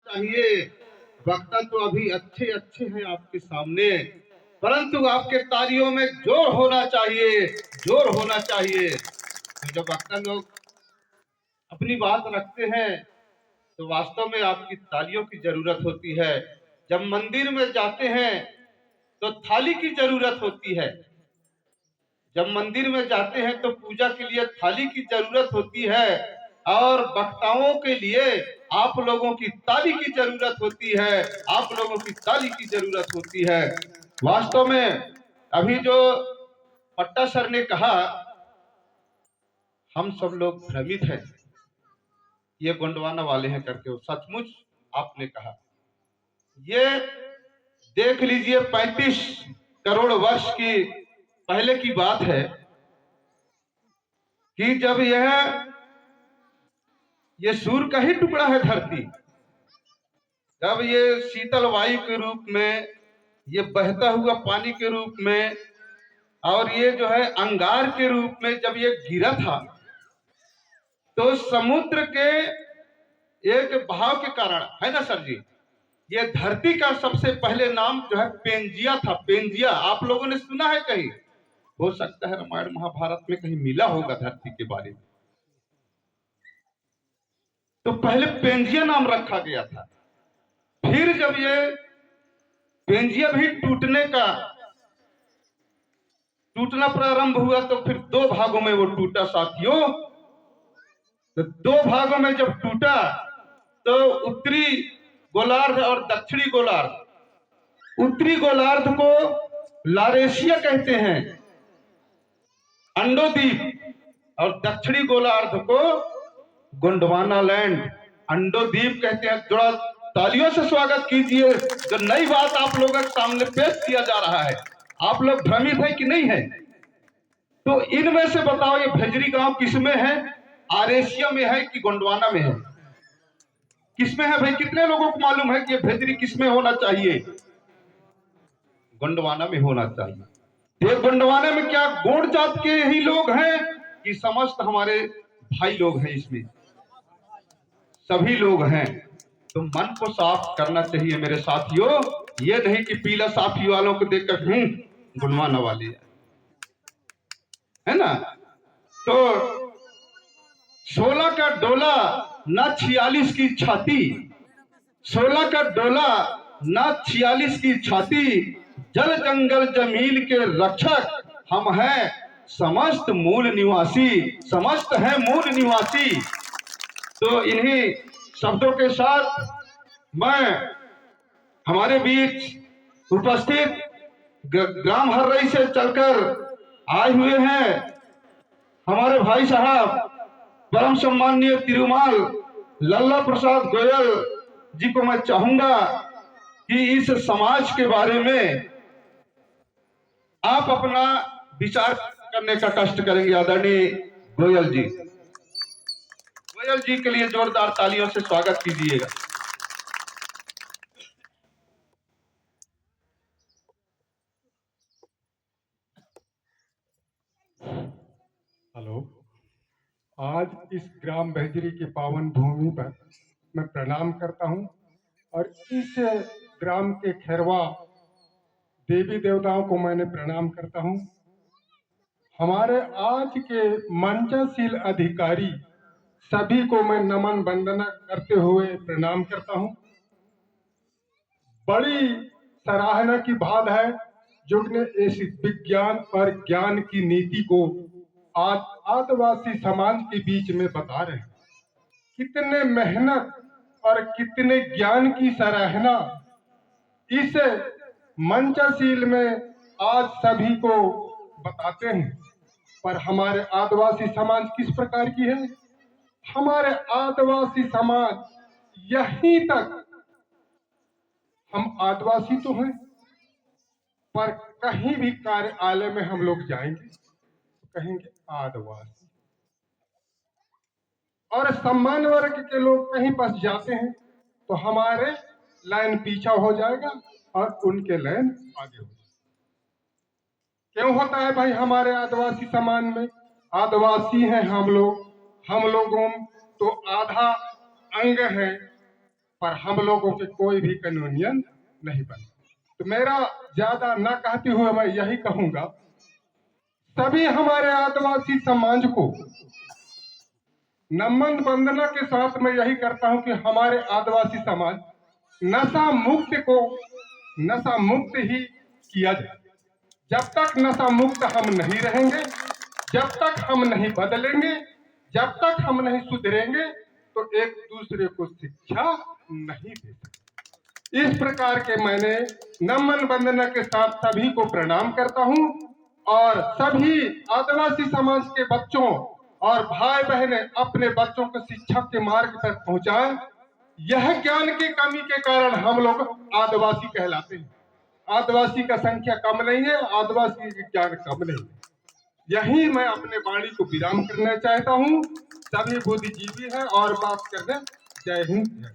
चाहिए। वक्ता तो अभी अच्छे अच्छे हैं आपके सामने, परंतु आपके तालियों में जोर होना चाहिए, जोर होना चाहिए। तो जब वक्ता लोग अपनी बात रखते हैं तो वास्तव में आपकी तालियों की जरूरत होती है। जब मंदिर में जाते हैं तो थाली की जरूरत होती है। जब मंदिर में जाते हैं तो पूजा के लिए थाली की जरूरत होती है, और वक्ताओं के लिए आप लोगों की ताली की जरूरत होती है, आप लोगों की ताली की जरूरत होती है। वास्तव में अभी जो पट्टा सर ने कहा, हम सब लोग भ्रमित हैं, ये गोंडवाना वाले हैं करके, सचमुच आपने कहा। ये देख लीजिए 35 करोड़ वर्ष की पहले की बात है कि जब ये सूर्य का ही टुकड़ा है धरती, जब ये शीतल वायु के रूप में, ये बहता हुआ पानी के रूप में, और ये जो है अंगार के रूप में जब ये गिरा था, तो समुद्र के एक बहाव के कारण, है ना सर जी, ये धरती का सबसे पहले नाम जो है पेंजिया था। पेंजिया आप लोगों ने सुना है कहीं? हो सकता है रामायण महाभारत में कहीं मिला होगा धरती के बारे में। तो पहले पेंजिया नाम रखा गया था। फिर जब ये पेंजिया भी टूटना प्रारंभ हुआ, तो फिर 2 भागों में वो टूटा साथियों। तो 2 भागों में जब टूटा तो उत्तरी गोलार्ध और दक्षिणी गोलार्ध, उत्तरी गोलार्ध को लारेशिया कहते हैं, अंडोदीप, और दक्षिणी गोलार्ध को गोंडवाना लैंड, अंडोदीप कहते हैं। थोड़ा तालियों से स्वागत कीजिए, जो नई बात आप लोगों के सामने पेश किया जा रहा है। आप लोग भ्रमित है कि नहीं है? तो इनमें से बताओ, ये भेजरी गांव किसमें है? आरेशिया में है कि गोंडवाना में है? किसमें है भाई? कितने लोगों को मालूम है कि ये भेजरी किसमें होना चाहिए? गोंडवाना में होना चाहिए। ये गोंडवाना में क्या गोंड जात के ही लोग हैं कि समस्त हमारे भाई लोग हैं? इसमें सभी लोग हैं। तो मन को साफ करना चाहिए मेरे साथियों, ये नहीं कि पीला साफी वालों को देखकर गुणवाना वाले है ना। तो 16 का डोला ना 46 की छाती, 16 का डोला ना 46 की छाती, जल जंगल जमीन के रक्षक हम हैं समस्त मूल निवासी, समस्त हैं मूल निवासी। तो इन्हीं शब्दों के साथ मैं हमारे बीच उपस्थित ग्राम हर्रई से चलकर आए हुए हैं हमारे भाई साहब परम सम्माननीय तिरुमाल लल्ला प्रसाद गोयल जी को मैं चाहूंगा कि इस समाज के बारे में आप अपना विचार करने का कष्ट करेंगे। आदरणीय गोयल जी, गोयल जी के लिए जोरदार तालियों से स्वागत कीजिएगा। हेलो, आज इस ग्राम भेजरी की पावन भूमि पर मैं प्रणाम करता हूं और इस ग्राम के खैरवा देवी देवताओं को मैंने प्रणाम करता हूं। हमारे आज के मंचशील अधिकारी सभी को मैं नमन वंदना करते हुए प्रणाम करता हूं। बड़ी सराहना की बात है जो ने इस विज्ञान और ज्ञान की नीति को आज आदिवासी समाज के बीच में बता रहे हैं। कितने मेहनत और कितने ज्ञान की सराहना इस मंचशील में आज सभी को बताते हैं। पर हमारे आदिवासी समाज किस प्रकार की है? हमारे आदिवासी समाज यहीं तक, हम आदिवासी तो हैं, पर कहीं भी कार्यालय में हम लोग जाएंगे तो कहेंगे आदिवासी, और सम्मान वर्ग के लोग कहीं बस जाते हैं तो हमारे लाइन पीछा हो जाएगा और उनके लाइन आगे हो जाएगा। क्यों होता है भाई? हमारे आदिवासी समाज में आदिवासी हैं हम लोग, हम लोगों तो आधा अंग है, पर हम लोगों के कोई भी कानूनियन नहीं बने। तो मेरा ज्यादा न कहते हुए मैं यही कहूंगा, सभी हमारे आदिवासी समाज को नमन वंदना के साथ मैं यही करता हूं कि हमारे आदिवासी समाज नशा मुक्त ही किया जाए। जब तक नशा मुक्त हम नहीं रहेंगे, जब तक हम नहीं बदलेंगे, जब तक हम नहीं सुधरेंगे, तो एक दूसरे को शिक्षा नहीं दे सकते। इस प्रकार के मैंने नमन वंदना के साथ सभी को प्रणाम करता हूं और सभी आदिवासी समाज के बच्चों और भाई बहनें अपने बच्चों को शिक्षा के मार्ग पर पहुंचाएं। यह ज्ञान की कमी के कारण हम लोग आदिवासी कहलाते हैं। आदिवासी का संख्या कम नहीं है, आदिवासी का ज्ञान कम नहीं है। यही मैं अपने वाणी को विराम करना चाहता हूं। सभी बुद्धिजीवी हैं और बात करने। जय हिंद।